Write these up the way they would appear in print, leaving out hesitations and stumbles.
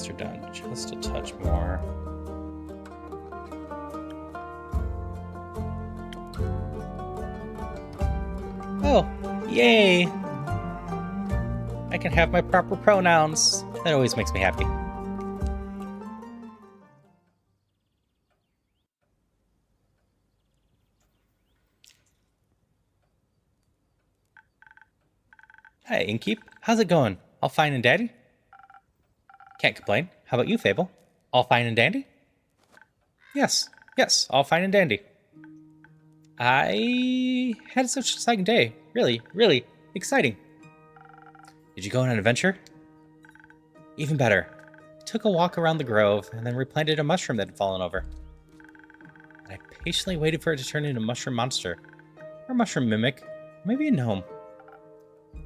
faster down just a touch more. Oh, yay! I can have my proper pronouns. That always makes me happy. Hi, Inkeep. How's it going? All fine and dandy? Can't complain. How about you, Fable? All fine and dandy? Yes, all fine and dandy. I had such an exciting day. Really exciting. Did you go on an adventure? Even better. I took a walk around the grove and then replanted a mushroom that had fallen over. And I patiently waited for it to turn into a mushroom monster. Or a mushroom mimic. Maybe a gnome.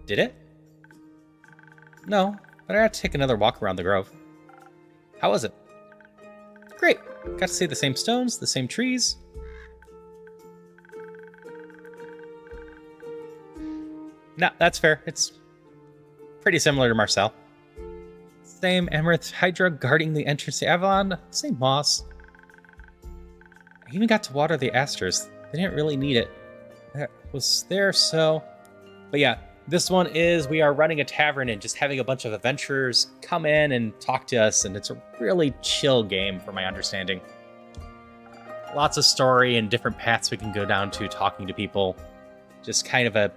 Did it? No, but I had to take another walk around the grove. How was it? Great. Got to see the same stones, the same trees. No, that's fair. It's pretty similar to Marcel. Same Amaranth Hydra guarding the entrance to Avalon, same moss. I even got to water the asters. They didn't really need it. That was there, so... But yeah, this one is we are running a tavern and just having a bunch of adventurers come in and talk to us, and it's a really chill game from my understanding. Lots of story and different paths we can go down to talking to people. Just kind of a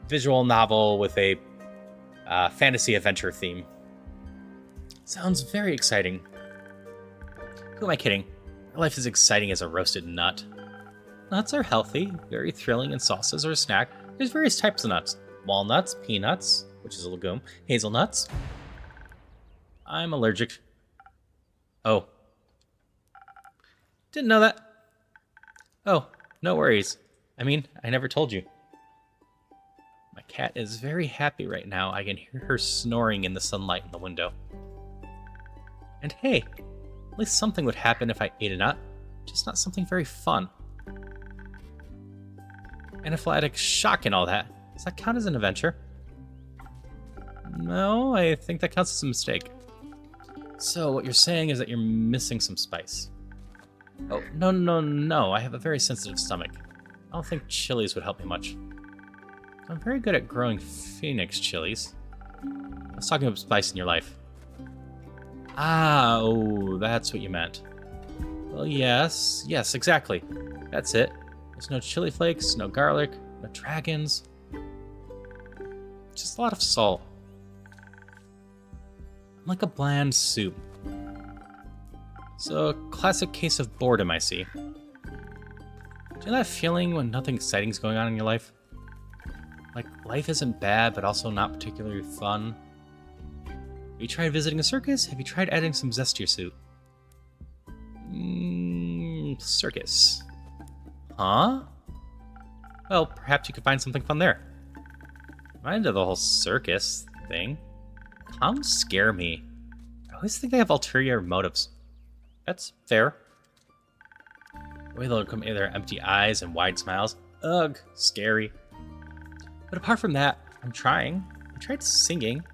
visual novel with a fantasy adventure theme. Sounds very exciting. Who am I kidding? My life is exciting as a roasted nut. Nuts are healthy, very thrilling, and sauces are a snack. There's various types of nuts. Walnuts, peanuts, which is a legume, hazelnuts. I'm allergic. Oh. Didn't know that. Oh, no worries. I mean, I never told you. My cat is very happy right now. I can hear her snoring in the sunlight in the window. And hey, at least something would happen if I ate a nut. Just not something very fun. Anaphylactic shock and all that. Does that count as an adventure? No, I think that counts as a mistake. So what you're saying is that you're missing some spice. Oh, no. I have a very sensitive stomach. I don't think chilies would help me much. I'm very good at growing phoenix chilies. I was talking about spice in your life. Ah, oh, that's what you meant. Well, yes, exactly. That's it. There's no chili flakes, no garlic, no dragons. Just a lot of salt. I'm like a bland soup. So, a classic case of boredom, I see. Do you know that feeling when nothing exciting's going on in your life? Like, life isn't bad, but also not particularly fun. Have you tried visiting a circus? Have you tried adding some zest to your soup? Circus. Huh? Well, perhaps you could find something fun there. I'm into the whole circus thing. Clowns scare me. I always think they have ulterior motives. That's fair. The way they'll come in their empty eyes and wide smiles. Ugh, scary. But apart from that, I'm trying. I tried singing.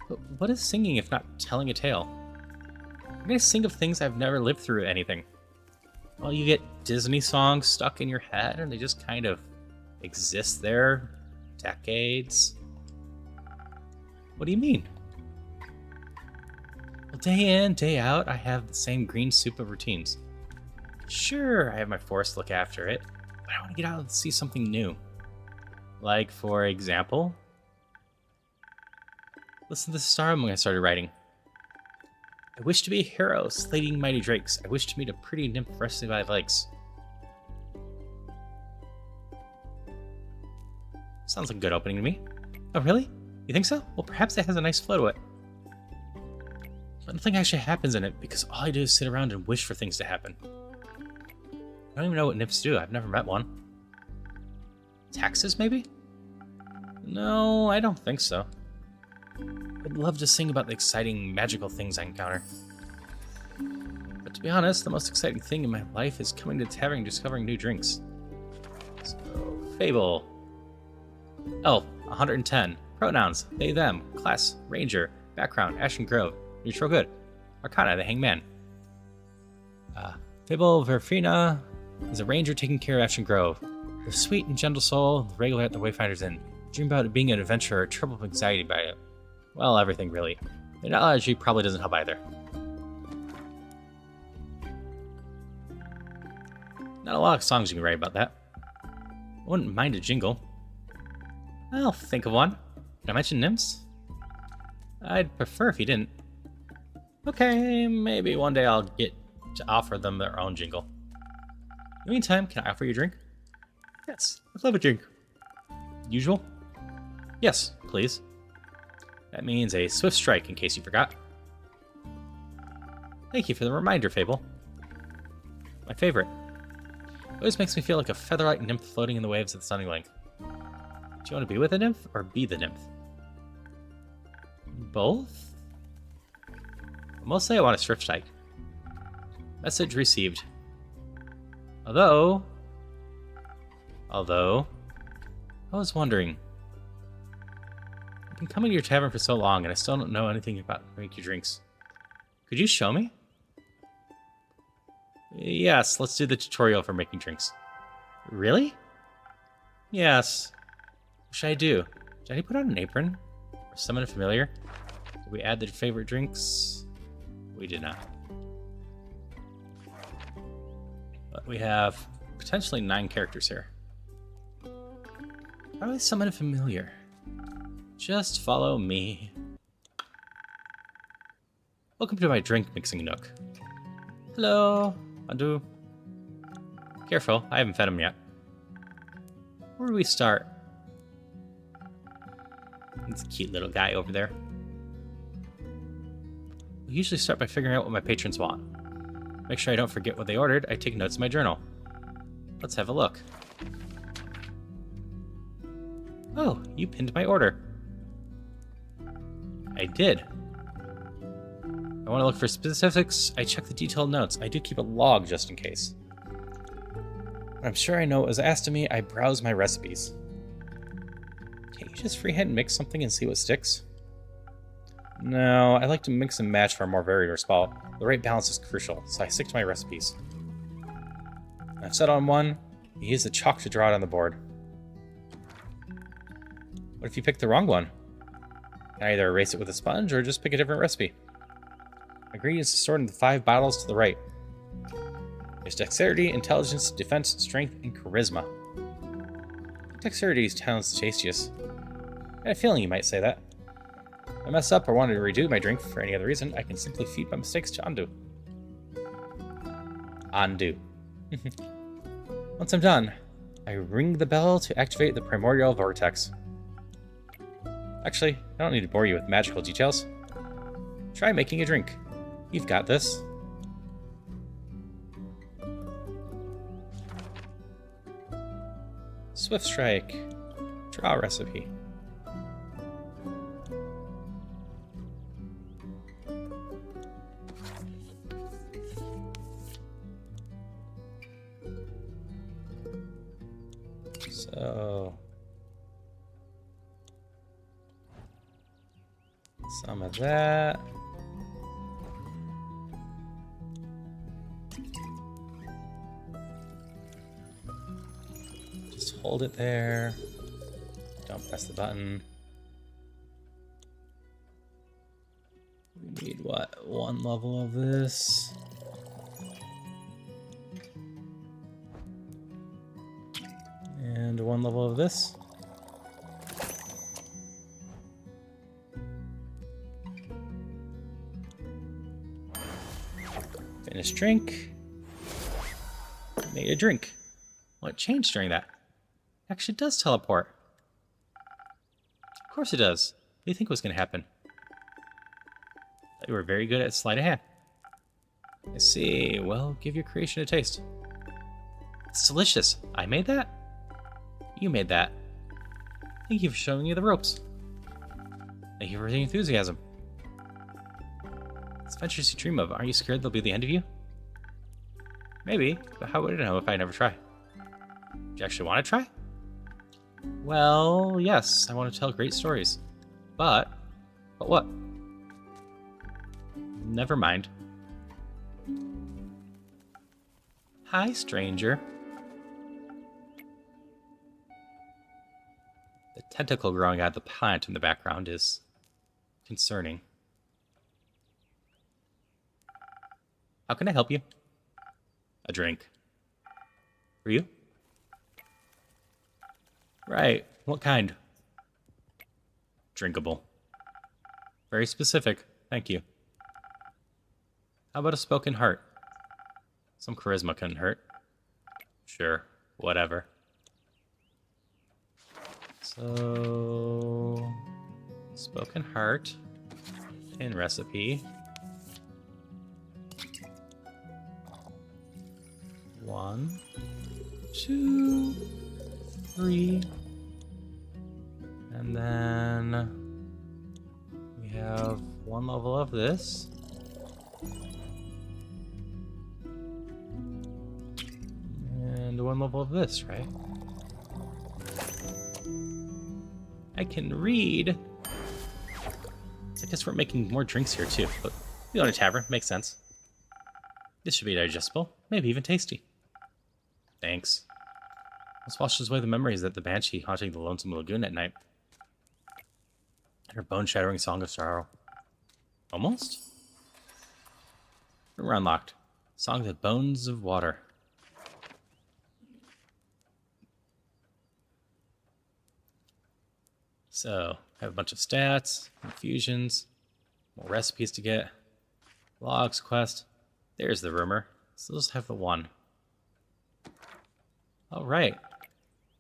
But what is singing if not telling a tale? I'm gonna sing of things I've never lived through anything. Well, you get Disney songs stuck in your head and they just kind of exist there decades. What do you mean? Well, day in, day out, I have the same green soup of routines. Sure, I have my forest to look after it, but I want to get out and see something new. Like, for example, listen to the star I started writing. I wish to be a hero, slating mighty drakes. I wish to meet a pretty nymph resting by lakes. Sounds like a good opening to me. Oh, really? You think so? Well, perhaps it has a nice flow to it. But nothing actually happens in it because all I do is sit around and wish for things to happen. I don't even know what nymphs do. I've never met one. Taxes, maybe? No, I don't think so. I'd love to sing about the exciting, magical things I encounter. But to be honest, the most exciting thing in my life is coming to the tavern and discovering new drinks. So, Fable. Elf, 110. Pronouns, they, them. Class, ranger. Background, Ashen Grove. Neutral good. Arcana, the Hangman. Fable Verfina is a ranger taking care of Ashen Grove. The sweet and gentle soul, regular at the Wayfinder's Inn. Dream about being an adventurer, troubled with anxiety by it. Well, everything really. The analogy probably doesn't help either. Not a lot of songs you can write about that. I wouldn't mind a jingle. I'll think of one. Did I mention nymphs? I'd prefer if you didn't. Okay, maybe one day I'll get to offer them their own jingle. In the meantime, can I offer you a drink? Yes, I'd love a drink. Usual? Yes, please. That means a swift strike, in case you forgot. Thank you for the reminder, Fable. My favorite. It always makes me feel like a feather-light nymph floating in the waves of the Sunning Link. Do you want to be with a nymph, or be the nymph? Both? Mostly I want a swift strike. Message received. Although, I was wondering. I've been coming to your tavern for so long, and I still don't know anything about making your drinks. Could you show me? Yes, let's do the tutorial for making drinks. Really? Yes. What should I do? Did I put on an apron? Or summon a familiar? Did we add the favorite drinks? We did not. But we have potentially 9 characters here. How do I summon a familiar? Just follow me. Welcome to my drink mixing nook. Hello, Andu. Careful, I haven't fed him yet. Where do we start? It's a cute little guy over there. We usually start by figuring out what my patrons want. Make sure I don't forget what they ordered, I take notes in my journal. Let's have a look. Oh, you pinned my order. I did. I want to look for specifics. I check the detailed notes. I do keep a log just in case. When I'm sure I know what was asked of me, I browse my recipes. Can't you just freehand mix something and see what sticks? No, I like to mix and match for a more varied result. The right balance is crucial, so I stick to my recipes. When I've set on one, I use the chalk to draw it on the board. What if you pick the wrong one? Can I either erase it with a sponge or just pick a different recipe? My ingredients are stored in the 5 bottles to the right. There's dexterity, intelligence, defense, strength, and charisma. Dexterity sounds tastiest. I had a feeling you might say that. If I mess up or wanted to redo my drink for any other reason, I can simply feed my mistakes to Andu. Andu. Once I'm done, I ring the bell to activate the primordial vortex. Actually, I don't need to bore you with magical details. Try making a drink. You've got this. Swift strike. Draw recipe. So some of that. Just hold it there. Don't press the button. We need what? 1 level of this. And 1 level of this. Finish drink. Made a drink. What changed during that? Actually, it does teleport. Of course it does. What do you think was going to happen? You were very good at sleight of hand. I see. Well, give your creation a taste. It's delicious. I made that? You made that. Thank you for showing me the ropes. Thank you for the enthusiasm. It's adventures you dream of. Aren't you scared they'll be the end of you? Maybe, but how would I know if I never try? Do you actually want to try? Well, yes, I want to tell great stories. But what? Never mind. Hi, stranger. The tentacle growing out of the plant in the background is concerning. How can I help you? A drink. For you? Right. What kind? Drinkable. Very specific. Thank you. How about a spoken heart? Some charisma couldn't hurt. Sure. Whatever. So... spoken heart. In recipe. 1, 2, 3. And then we have 1 level of this. And 1 level of this, right? I can read. I guess we're making more drinks here too, but we own a tavern, makes sense. This should be digestible, maybe even tasty. Thanks. This washes away the memories that the banshee haunting the lonesome lagoon at night. And her bone-shattering song of sorrow. Almost? We're unlocked. Song of the Bones of Water. So, I have a bunch of stats, infusions, more recipes to get, logs, quest. There's the rumor. So let's have the 1. All right.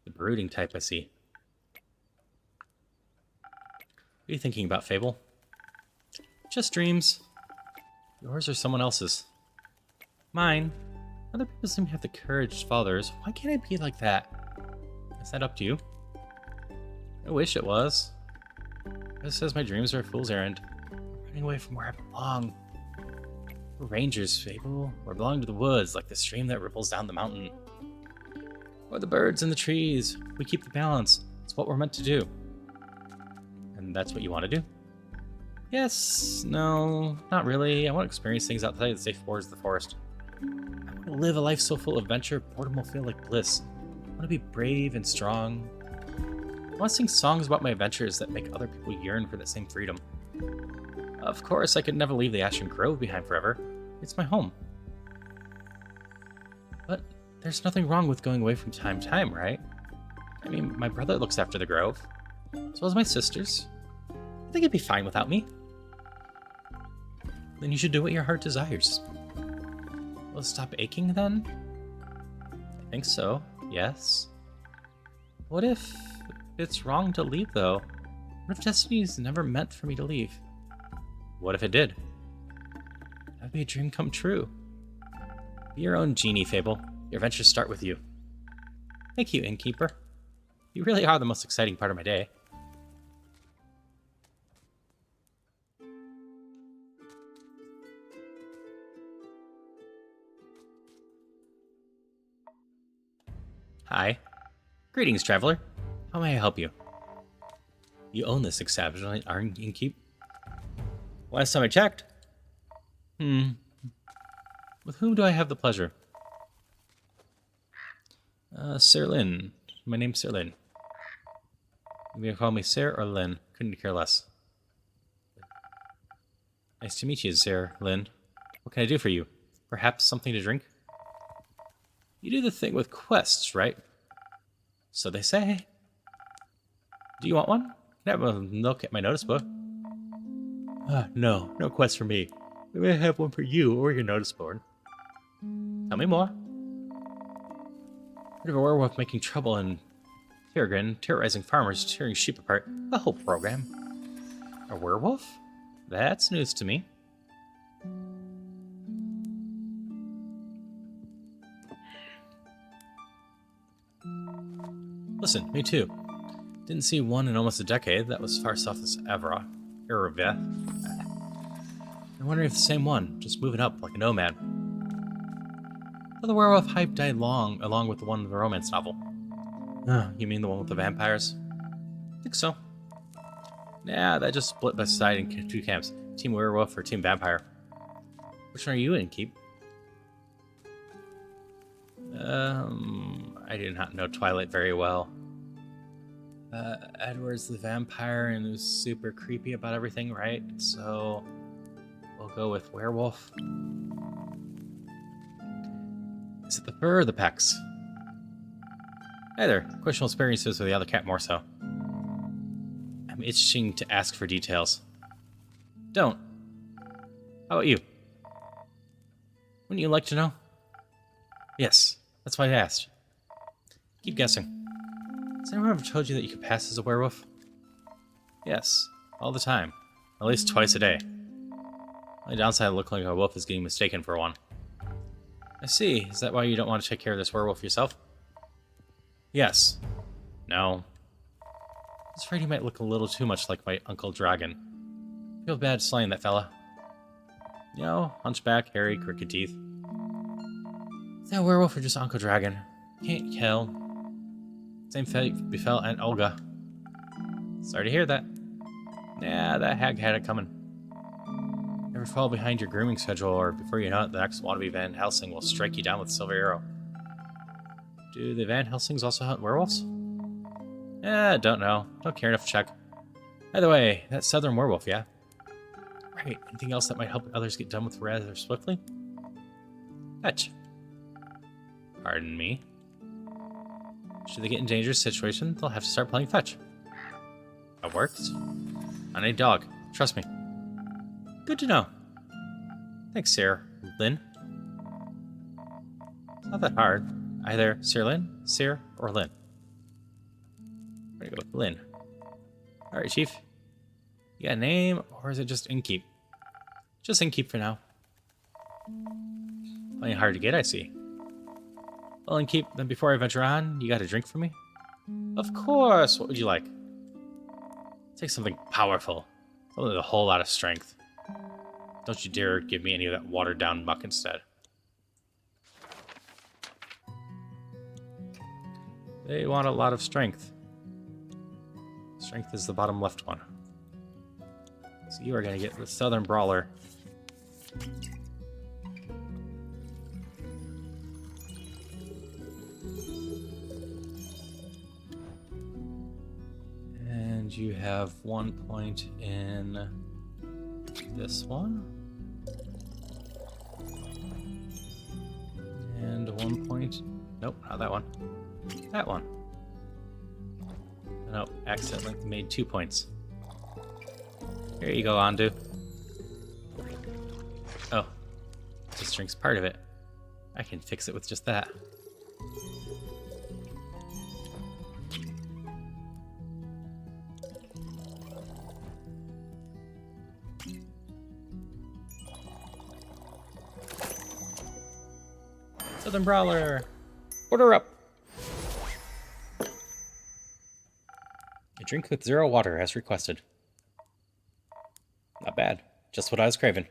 The brooding type, I see. What are you thinking about, Fable? Just dreams. Yours or someone else's? Mine. Other people seem to have the courage to follow theirs. Why can't I be like that? Is that up to you? I wish it was. It says my dreams are a fool's errand. I'm running away from where I belong. We're rangers, Fable. We belong to the woods, like the stream that ripples down the mountain. Or the birds and the trees. We keep the balance. It's what we're meant to do. And that's what you want to do? Yes, no, not really. I want to experience things outside the safe borders of the forest. I want to live a life so full of adventure, boredom will feel like bliss. I want to be brave and strong. I want to sing songs about my adventures that make other people yearn for that same freedom. Of course, I could never leave the Ashen Grove behind forever. It's my home. But there's nothing wrong with going away from time to time, right? I mean, my brother looks after the grove, as well as my sisters. I think it'd be fine without me. Then you should do what your heart desires. Will it stop aching then? I think so, yes. What if it's wrong to leave, though? What if destiny's never meant for me to leave? What if it did? That'd be a dream come true. Be your own genie, Fable. Your adventures start with you. Thank you, Innkeeper. You really are the most exciting part of my day. Hi. Greetings, traveler. How may I help you? You own this establishment, aren't you, Innkeep? Last time I checked. With whom do I have the pleasure? Sir Lin. My name's Sir Lin. You may call me Sir or Lin. Couldn't care less. Nice to meet you, Sir Lin. What can I do for you? Perhaps something to drink? You do the thing with quests, right? So they say. Do you want one? Can I have a look at my notice book? No quest for me. We may have one for you or your notice board. Tell me more. Heard of a werewolf making trouble in Tavern, terrorizing farmers, tearing sheep apart. The whole program. A werewolf? That's news to me. Listen, me too. Didn't see one in almost a decade. That was far south as Evra. Eravia. I'm wondering if the same one, just moving up like a nomad. Well, the werewolf hype died along with the one in the romance novel. You mean the one with the vampires? I think so. Yeah, that just split by side in 2 camps. Team werewolf or team vampire. Which one are you in, Keep? I do not know Twilight very well. Edward's the vampire and is super creepy about everything, right? So we'll go with werewolf. Is it the fur or the pecs? Either. Questionable experiences with the other cat more so. I'm itching to ask for details. Don't. How about you? Wouldn't you like to know? Yes, that's why I asked. Keep guessing. Has anyone ever told you that you could pass as a werewolf? Yes, all the time. At least twice a day. The only downside of looking like a wolf is getting mistaken for one. I see. Is that why you don't want to take care of this werewolf yourself? Yes. No. I was afraid he might look a little too much like my Uncle Dragon. I feel bad slaying that fella. You know, hunchback, hairy, crooked teeth. Is that werewolf or just Uncle Dragon? Can't tell. Same fate befell Aunt Olga. Sorry to hear that. Yeah, that hag had it coming. Never fall behind your grooming schedule, or before you know it, the next wannabe Van Helsing will strike you down with a silver arrow. Do the Van Helsings also hunt werewolves? Don't know. Don't care enough to check. Either way, that southern werewolf, yeah? Right, anything else that might help others get done with rather swiftly? Fetch. Pardon me? Should they get in a dangerous situation, they'll have to start playing fetch. That worked. On a dog. Trust me. Good to know. Thanks, Sir Lynn. It's not that hard. Either Sir Lynn, Sir, or Lynn. I'm gonna go with Lynn. Alright, Chief. You got a name, or is it just Innkeep? Just Innkeep for now. Plenty hard to get, I see. Well, Innkeep, then before I venture on, you got a drink for me? Of course! What would you like? Take something powerful. Something with a whole lot of strength. Don't you dare give me any of that watered-down muck instead. They want a lot of strength. Strength is the bottom left one. So you are going to get the Southern Brawler. And you have 1 point in this one. And 1 point... Nope, not that one. That one. Nope, accidentally made 2 points. Here you go, Andu. Oh, this drink's part of it. I can fix it with just that. Southern Brawler! Order up! A drink with 0 water as requested. Not bad. Just what I was craving.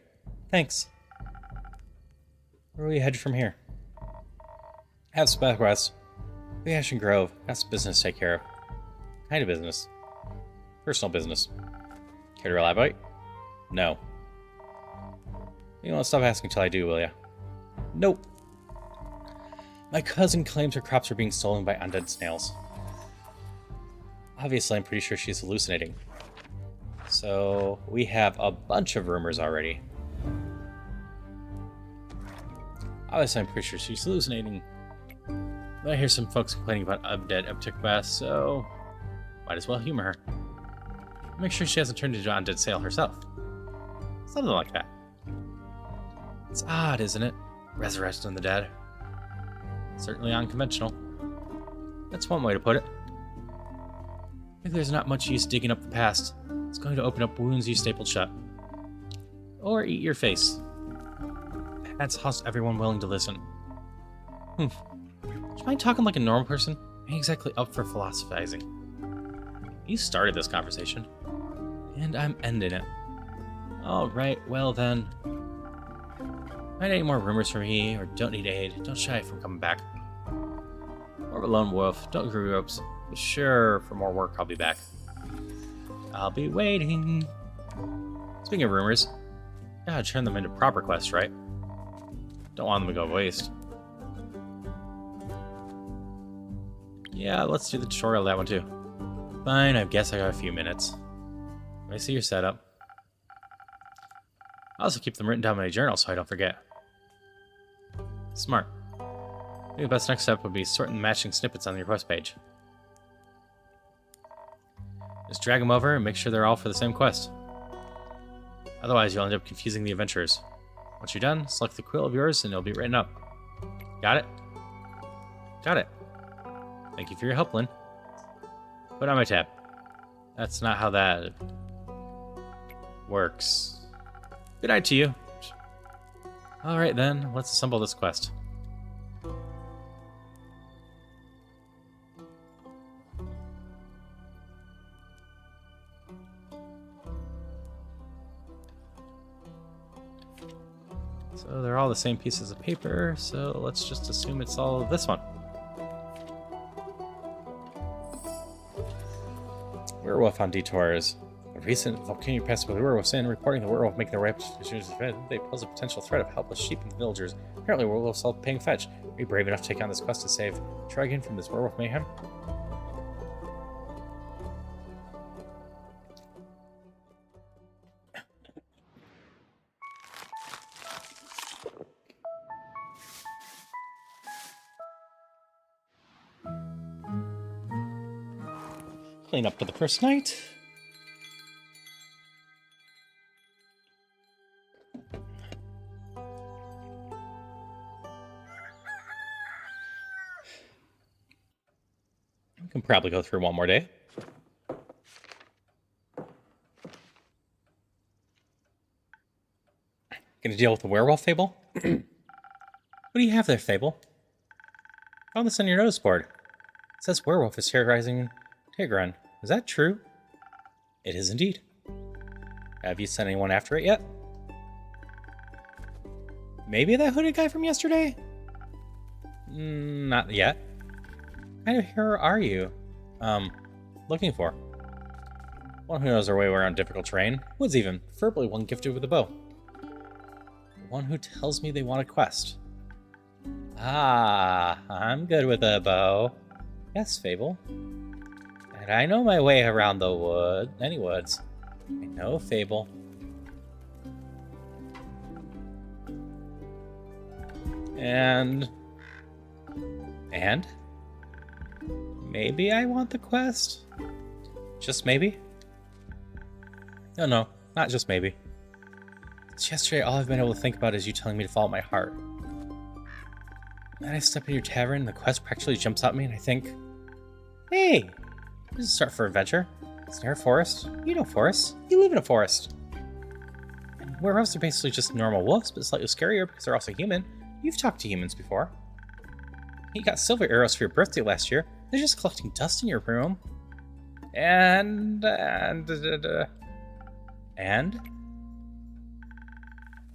Thanks. Where will you head from here? Have some requests. The Ashen Grove. Got some business to take care of. Kind of business. Personal business. Care to elaborate? No. You won't stop asking until I do, will ya? Nope. My cousin claims her crops are being stolen by undead snails. Obviously, I'm pretty sure she's hallucinating. So, we have a bunch of rumors already. Obviously, I'm pretty sure she's hallucinating. But I hear some folks complaining about undead uptick baths, so might as well humor her. Make sure she hasn't turned into an undead snail herself. Something like that. It's odd, isn't it? Resurrecting the dead. Certainly unconventional. That's one way to put it. I think there's not much use digging up the past. It's going to open up wounds you stapled shut. Or eat your face. That's how's everyone willing to listen. Do you mind talking like a normal person? I ain't exactly up for philosophizing. You started this conversation. And I'm ending it. Alright, well then. Find any more rumors for me, or don't need aid, don't shy from coming back. More of a lone wolf, don't grow ropes. But sure, for more work, I'll be back. I'll be waiting. Speaking of rumors, gotta turn them into proper quests, right? Don't want them to go to waste. Yeah, let's do the tutorial that one too. Fine, I guess I got a few minutes. Let me see your setup. I also keep them written down in my journal so I don't forget. Smart. Maybe the best next step would be sorting the matching snippets on your quest page. Just drag them over and make sure they're all for the same quest. Otherwise, you'll end up confusing the adventurers. Once you're done, select the quill of yours and it'll be written up. Got it? Got it. Thank you for your help, Lynn. Put on my tab. That's not how that works. Good night to you. Alright then, let's assemble this quest. So they're all the same pieces of paper, so let's just assume it's all this one. Werewolf on detours. A recent volcanic pest with werewolves in, reporting the werewolf making their way up to they pose a potential threat of helpless sheep and villagers. Apparently werewolves all paying fetch. Are you brave enough to take on this quest to save Trigon from this werewolf mayhem? Clean up to the first night. We can probably go through one more day. Gonna deal with the werewolf, Fable? What do you have there, Fable? Found this on your notice board. It says werewolf is terrorizing Tavern. Is that true? It is indeed. Have you sent anyone after it yet? Maybe that hooded guy from yesterday? Not yet. What kind of hero are you? Looking for? One who knows their way around difficult terrain. Woods even. Preferably one gifted with a bow. One who tells me they want a quest. Ah, I'm good with a bow. Yes, Fable. And I know my way around the any woods. I know, Fable. And maybe I want the quest? Just maybe? No, not just maybe. Since yesterday, all I've been able to think about is you telling me to follow my heart. Then I step in your tavern, and the quest practically jumps at me, and I think, hey, this is a start for adventure. It's near a forest. You know forests. You live in a forest. And werewolves are basically just normal wolves, but slightly scarier because they're also human. You've talked to humans before. You got silver arrows for your birthday last year. They're just collecting dust in your room. And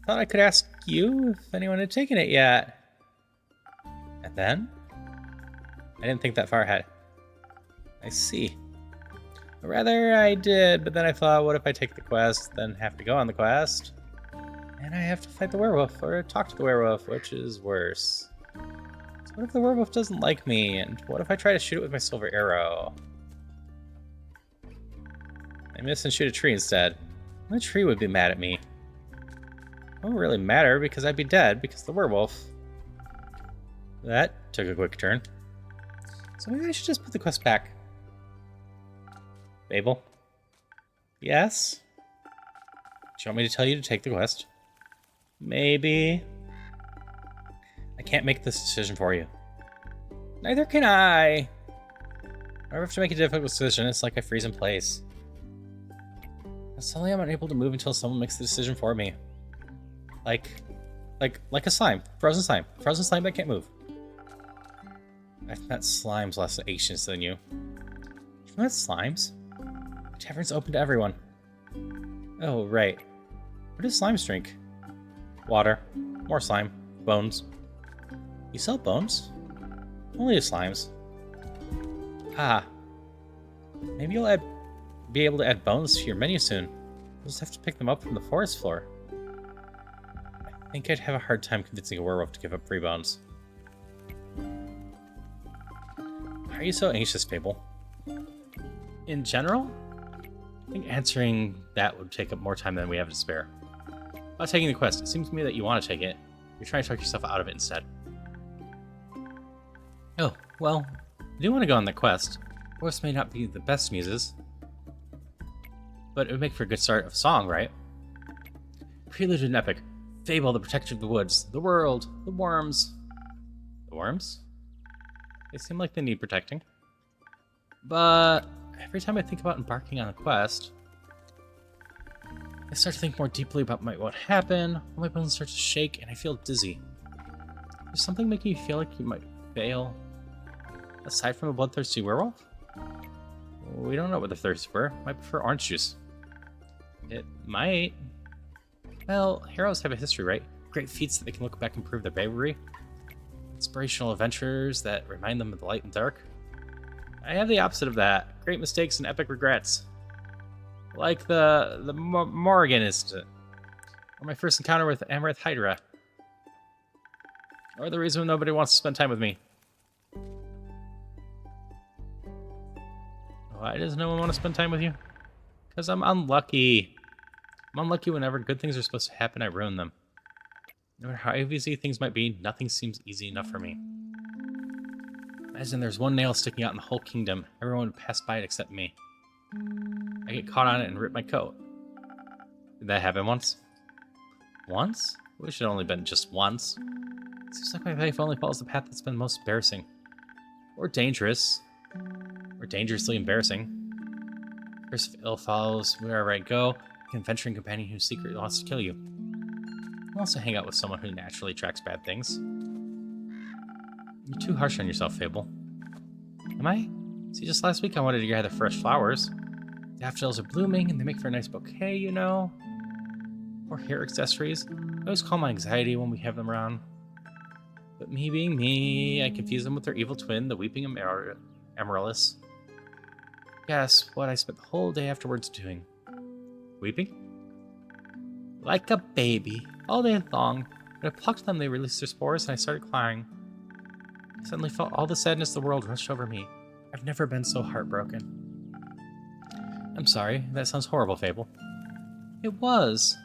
thought I could ask you if anyone had taken it yet. And then? I didn't think that far ahead. I see. Or rather, I did, but then I thought, what if I take the quest, then have to go on the quest? And I have to fight the werewolf, or talk to the werewolf, which is worse. So what if the werewolf doesn't like me, and what if I try to shoot it with my silver arrow? I miss and shoot a tree instead. The tree would be mad at me. It wouldn't really matter, because I'd be dead, because the werewolf. That took a quick turn. So maybe I should just put the quest back. Fable? Yes? Do you want me to tell you to take the quest? Maybe. I can't make this decision for you. Neither can I. I have to make a difficult decision. It's like I freeze in place. Suddenly I'm unable to move until someone makes the decision for me. Like a slime. Frozen slime. Frozen slime that can't move. I've met slimes less ancients than you. You've met slimes? The tavern's open to everyone. Oh, right. What do slimes drink? Water. More slime. Bones. You sell bones? Only to slimes. Ah. Maybe you'll be able to add bones to your menu soon. You'll just have to pick them up from the forest floor. think I'd have a hard time convincing a werewolf to give up free bones. Why are you so anxious, Fable? In general, I think answering that would take up more time than we have to spare. About taking the quest, it seems to me that you want to take it. You're trying to talk yourself out of it instead. Oh, well, I do want to go on that quest. Voice may not be the best muses, but it would make for a good start of a song, right? Prelude and epic. Fable, the protector of the woods, the world, the worms. The worms? They seem like they need protecting. But every time I think about embarking on a quest, I start to think more deeply about what happened. All my bones start to shake, and I feel dizzy. There's something making you feel like you might fail, aside from a bloodthirsty werewolf? We don't know what the thirsts were. Might prefer orange juice. It might. Well, heroes have a history, right? Great feats that they can look back and prove their bravery. Inspirational adventures that remind them of the light and dark. I have the opposite of that. Great mistakes and epic regrets. Like the Morrigan incident. Or my first encounter with Amaranth Hydra. Or the reason nobody wants to spend time with me. Why does no one want to spend time with you? Because I'm unlucky. I'm unlucky whenever good things are supposed to happen, I ruin them. No matter how easy things might be, nothing seems easy enough for me. Imagine there's one nail sticking out in the whole kingdom. Everyone would pass by it except me. I get caught on it and rip my coat. Did that happen once? Once? I wish it had only been just once. It seems like my life only follows the path that's been most embarrassing. Or dangerous. Or dangerously embarrassing. Curse of ill follows wherever I go. An adventuring companion who secretly wants to kill you. I also hang out with someone who naturally attracts bad things. You're too harsh on yourself, Fable. Am I? See, just last week I wanted to gather fresh flowers. Daffodils are blooming and they make for a nice bouquet, you know? Or hair accessories. I always calm my anxiety when we have them around. But me being me, I confuse them with their evil twin, the Weeping Amaryllis. Guess what I spent the whole day afterwards doing? Weeping? Like a baby, all day long. When I plucked them, they released their spores and I started crying. I suddenly felt all the sadness of the world rush over me. I've never been so heartbroken. I'm sorry, that sounds horrible, Fable. It was.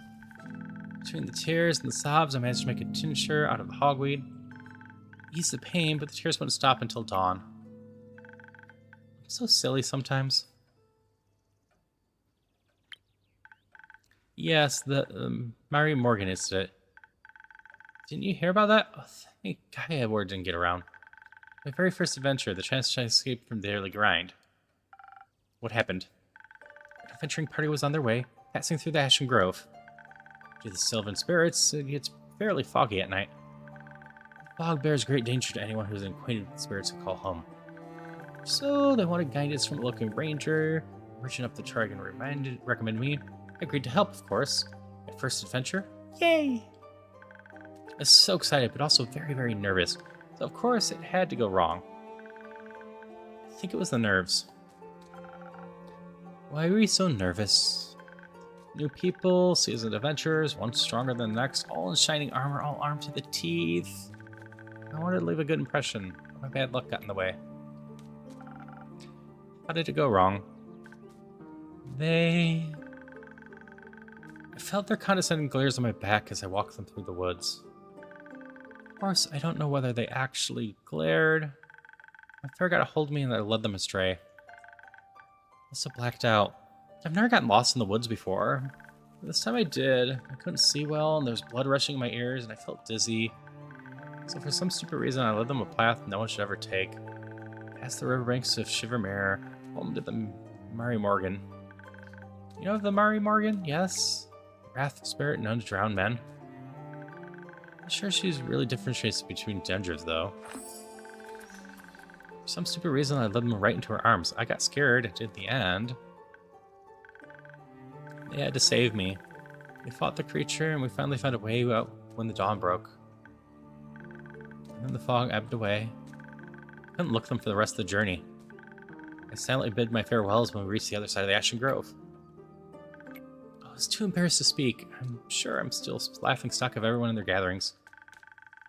Between the tears and the sobs, I managed to make a tincture out of the hogweed. Eased the pain, but the tears wouldn't stop until dawn. I'm so silly sometimes. Yes, the Mary Morgan incident. Didn't you hear about that? Oh, thank God Edward didn't get around. My very first adventure, the chance to escape from the daily grind. What happened? An adventuring party was on their way, passing through the Ashen Grove. Due to the Sylvan spirits, it gets fairly foggy at night. The fog bears great danger to anyone who is acquainted with the spirits who call home. So they wanted guidance from a local ranger. Reaching up the target and recommended me. I agreed to help, of course. My first adventure? Yay! I was so excited, but also very, very nervous. So of course, it had to go wrong. I think it was the nerves. Why were you so nervous? New people, seasoned adventurers, one stronger than the next, all in shining armor, all armed to the teeth. I wanted to leave a good impression, but my bad luck got in the way. How did it go wrong? I felt their condescending glares on my back as I walked them through the woods. Of course, I don't know whether they actually glared. My fear got a hold of me and I led them astray. I also blacked out. I've never gotten lost in the woods before. This time I did. I couldn't see well and there was blood rushing in my ears and I felt dizzy. So for some stupid reason, I led them a path no one should ever take. Past the riverbanks of Shivermere, home to the Mary Morgan. You know the Mary Morgan? Yes? Wrathful spirit known to drown men. I'm sure she's really differentiates between genders, though. For some stupid reason, I led them right into her arms. I got scared at the end. They had to save me. We fought the creature, and we finally found a way out when the dawn broke. And then the fog ebbed away. I couldn't look at them for the rest of the journey. I silently bid my farewells when we reached the other side of the Ashen Grove. Oh, was too embarrassed to speak. I'm sure I'm still laughing stock of everyone in their gatherings.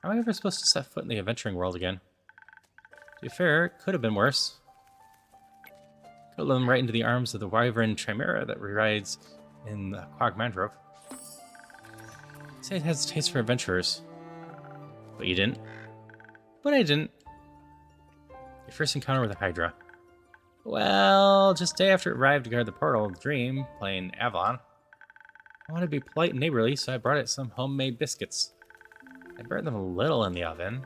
How am I ever supposed to set foot in the adventuring world again? To be fair, it could have been worse. Could have led them right into the arms of the wyvern chimera that resides in the Quag Mangrove. You say it has a taste for adventurers. But you didn't. But I didn't. Your first encounter with a Hydra. Well, just a day after it arrived to guard the portal of the Dream, playing Avalon, I wanted to be polite and neighborly, so I brought it some homemade biscuits. I burnt them a little in the oven.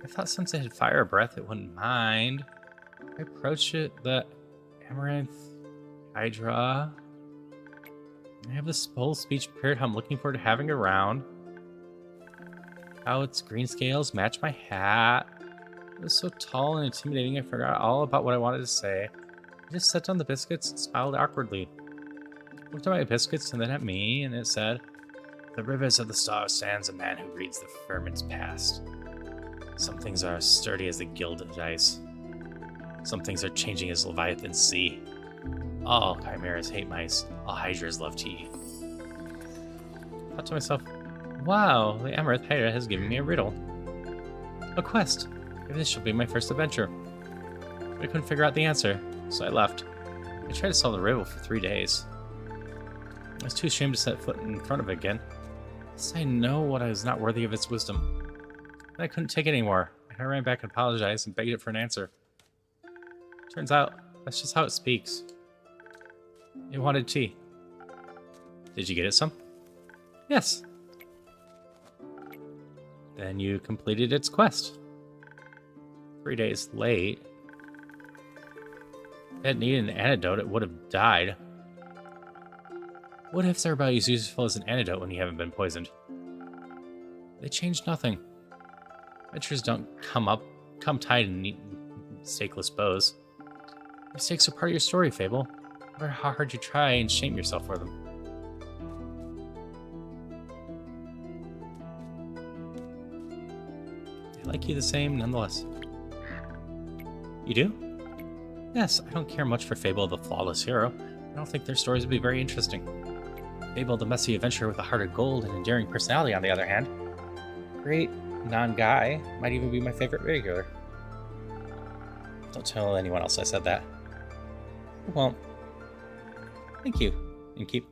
I thought since it had fire breath, it wouldn't mind. I approached it, the Amaranth Hydra. I have this whole speech prepared how I'm looking forward to having it around. How its green scales match my hat. It was so tall and intimidating, I forgot all about what I wanted to say. I just set down the biscuits and smiled awkwardly. I looked at my biscuits and then at me, and it said, "The rivers of the stars stands a man who reads the firmament's past. Some things are as sturdy as the gilded ice. Some things are changing as Leviathan's sea. All chimeras hate mice. All hydras love tea." I thought to myself, wow, the Amaranth Hydra has given me a riddle. A quest. Maybe this shall be my first adventure. But I couldn't figure out the answer, so I left. I tried to solve the riddle for 3 days. I was too ashamed to set foot in front of it again. Since I know what I was not worthy of its wisdom. But I couldn't take it anymore. I ran back and apologized and begged it for an answer. Turns out, that's just how it speaks. It wanted tea. Did you get it some? Yes. Then you completed its quest. 3 days late. If it had needed an antidote, it would have died. What ifs are about as useful as an antidote when you haven't been poisoned? They change nothing. Adventures don't come tied in neat, stakeless bows. Mistakes are part of your story, Fable. No matter how hard you try and shame yourself for them. I like you the same, nonetheless. You do? Yes, I don't care much for Fable the Flawless Hero. I don't think their stories would be very interesting. Fable the messy adventurer with a heart of gold and endearing personality, on the other hand. Great non-guy might even be my favorite regular. Don't tell anyone else I said that. I won't. Thank you. And keep.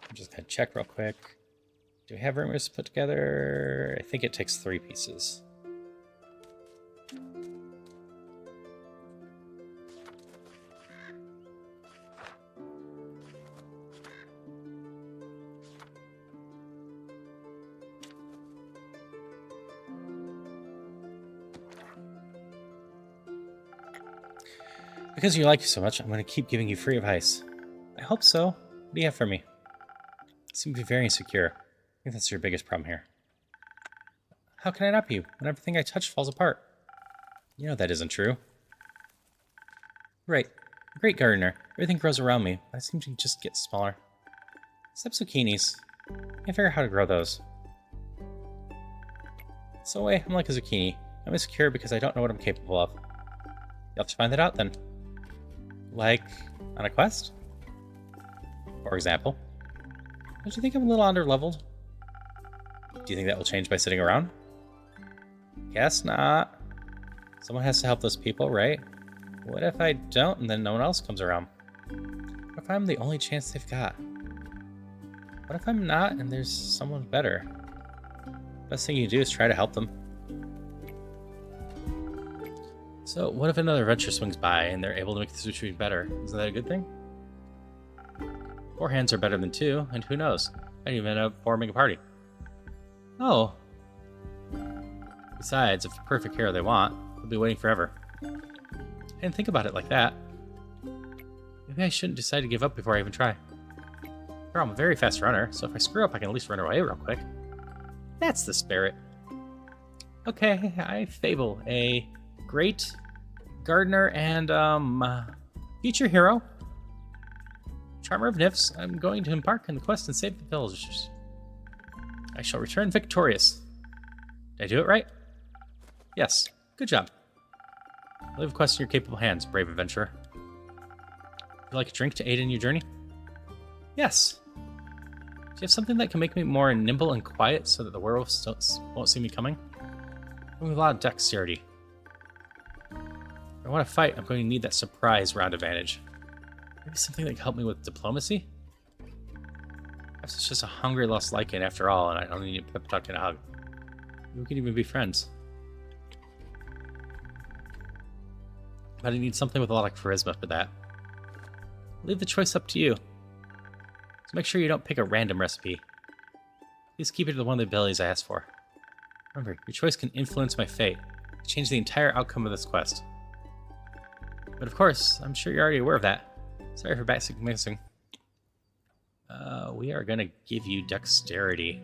I'm just gonna check real quick. Do we have rumors put together? I think it takes 3 pieces. Because you like you so much, I'm going to keep giving you free advice. I hope so. What do you have for me? You seem to be very insecure. I think that's your biggest problem here. How can I not be when everything I touch falls apart? You know that isn't true. Right. Great gardener. Everything grows around me. I seem to just get smaller. Except zucchinis. I can't figure out how to grow those. So anyway, I'm like a zucchini. I'm insecure because I don't know what I'm capable of. You'll have to find that out then. Like, on a quest? For example. Don't you think I'm a little under-leveled? Do you think that will change by sitting around? Guess not. Someone has to help those people, right? What if I don't and then no one else comes around? What if I'm the only chance they've got? What if I'm not and there's someone better? Best thing you do is try to help them. So, what if another adventure swings by and they're able to make the situation better? Isn't that a good thing? 4 hands are better than 2, and who knows? Might even end up forming a party. Oh. Besides, if the perfect hero they want, they'll be waiting forever. I didn't think about it like that. Maybe I shouldn't decide to give up before I even try. Sure, I'm a very fast runner, so if I screw up, I can at least run away real quick. That's the spirit. Okay, I Fable, a great gardener and future hero, charmer of nymphs. I'm going to embark on the quest and save the villagers. I shall return victorious. Did I do it right? Yes. Good job. I'll leave a quest in your capable hands, brave adventurer. Would you like a drink to aid in your journey? Yes. you have something that can make me more nimble and quiet so that the werewolves won't see me coming? I have a lot of dexterity. If I want to fight, I'm going to need that surprise round advantage. Maybe something that can help me with diplomacy? Perhaps it's just a hungry lost Lycan after all, and I don't need a pep talk and a hug. We could even be friends. But I need something with a lot of charisma for that. I'll leave the choice up to you. So make sure you don't pick a random recipe. Please keep it to one of the abilities I asked for. Remember, your choice can influence my fate, change the entire outcome of this quest. But of course, I'm sure you're already aware of that. Sorry for basic missing. We are gonna give you dexterity.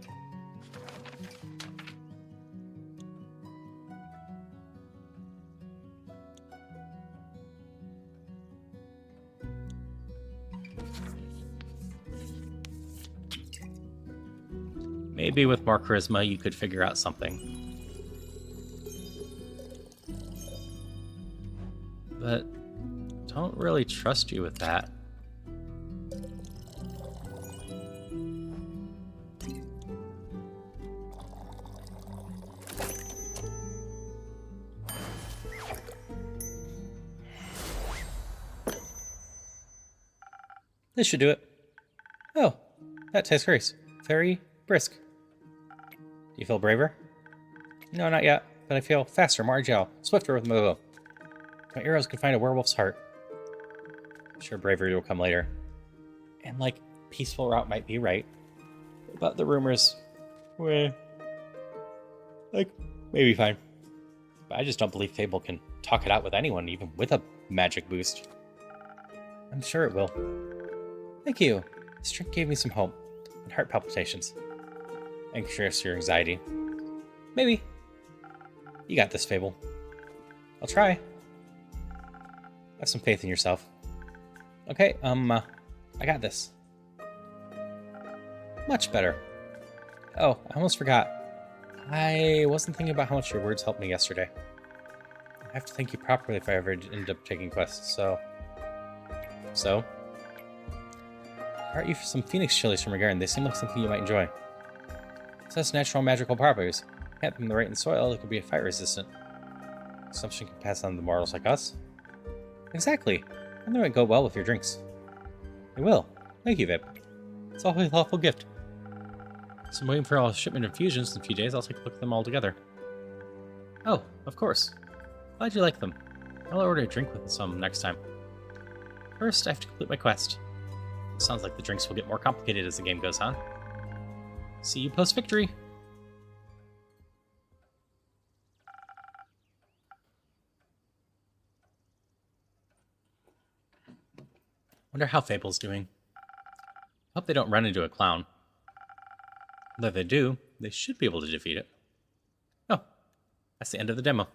Maybe with more charisma, you could figure out something. But don't really trust you with that. This should do it. Oh, that tastes great. Very brisk. Do you feel braver? No, not yet, but I feel faster, more agile, swifter with my bow. My arrows can find a werewolf's heart. I'm sure bravery will come later. And, like, peaceful route might be right. But the rumors, maybe fine. But I just don't believe Fable can talk it out with anyone, even with a magic boost. I'm sure it will. Thank you. This drink gave me some hope and heart palpitations. Anxious your anxiety. Maybe. You got this, Fable. I'll try. Have some faith in yourself. Okay, I got this. Much better. Oh, I almost forgot. I wasn't thinking about how much your words helped me yesterday. I have to thank you properly if I ever end up taking quests, so... I brought you some phoenix chilies from your garden. They seem like something you might enjoy. It says natural magical properties. Plant them right in the soil, they could be fire resistant. Consumption can pass on to mortals like us. Exactly. And they might go well with your drinks. They will. Thank you, Vip. It's always a thoughtful gift. So I'm waiting for all shipment infusions in a few days. I'll take a look at them all together. Oh, of course. Glad you like them. I'll order a drink with some next time. First, I have to complete my quest. Sounds like the drinks will get more complicated as the game goes on. See you post-victory! Wonder how Fable's doing. Hope they don't run into a clown. But if they do, they should be able to defeat it. Oh, that's the end of the demo.